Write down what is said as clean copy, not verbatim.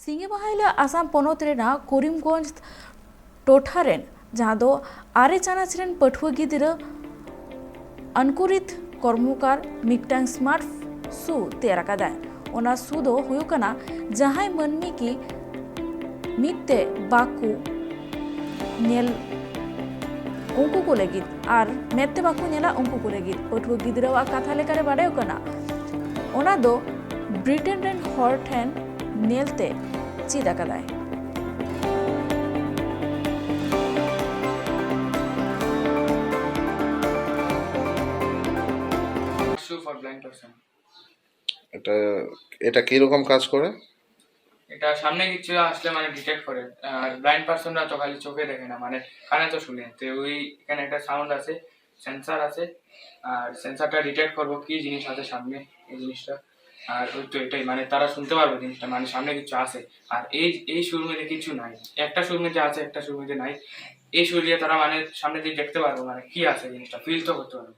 ᱥᱤᱸᱜᱮ ᱢᱟᱦᱟ ᱦᱤᱞᱳᱜ ᱟᱥᱟᱢ ᱯᱚᱱᱚᱛ ᱨᱮᱱᱟᱜ ᱠᱚᱨᱤᱢᱜᱚᱧᱡᱽ ᱴᱚᱴᱷᱟ ᱨᱮᱱ ᱡᱟᱦᱟᱸ ᱫᱚ ᱟᱨᱮ ᱪᱟᱱᱟᱪ ᱨᱮᱱ ᱯᱟᱹᱴᱷᱩᱣᱟᱹ ᱜᱤᱫᱽᱨᱟᱹ ᱚᱱᱠᱩᱨᱤᱛ ᱠᱚᱨᱢᱚᱠᱟᱨ ᱢᱤᱫᱴᱟᱝ ᱥᱢᱟᱨᱴ ᱥᱩ ᱛᱮᱭᱟᱨ ᱟᱠᱟᱫᱟᱭ। ᱚᱱᱟ ᱥᱩ ᱫᱚ ᱦᱩᱭᱩᱜ ᱠᱟᱱᱟ ᱡᱟᱦᱟᱸᱭ ᱢᱟᱹᱱᱢᱤ ᱠᱤ ᱢᱤᱫᱛᱮ ᱵᱟᱠᱚ ᱧᱮᱞ उनको को लगित और मेते बाको नेला उनको को लगित पठुआ गिद्रावा कथा लेकारे बाड़ाय कना ओना दो ब्रिटेन रेन हर ठेन नेलते चेद आकादाय। Shoe for blind person. এটা এটা কি রকম কাজ করে? এটা সামনে কিছু আসলে মানে ডিটেক্ট করে। আর ব্লাইন্ড পারসনরা তো খালি চোখে দেখে না, মানে কানে তো শুনে। তো ওই এখানে একটা সাউন্ড আছে, সেন্সর আছে, আর সেন্সরটা ডিটেক্ট করবো কি জিনিস আছে সামনে, এই জিনিসটা। আর ওই তো এটাই মানে তারা শুনতে পারবে জিনিসটা, মানে সামনে কিছু আছে। আর এই সুর মধ্যে কিছু নাই, একটা সুর মধ্যে আছে, একটা সুর মধ্যে নাই। এই সুর দিয়ে তারা মানে সামনে দিয়ে দেখতে পারবো মানে কি আছে জিনিসটা, ফিল তো করতে পারবো।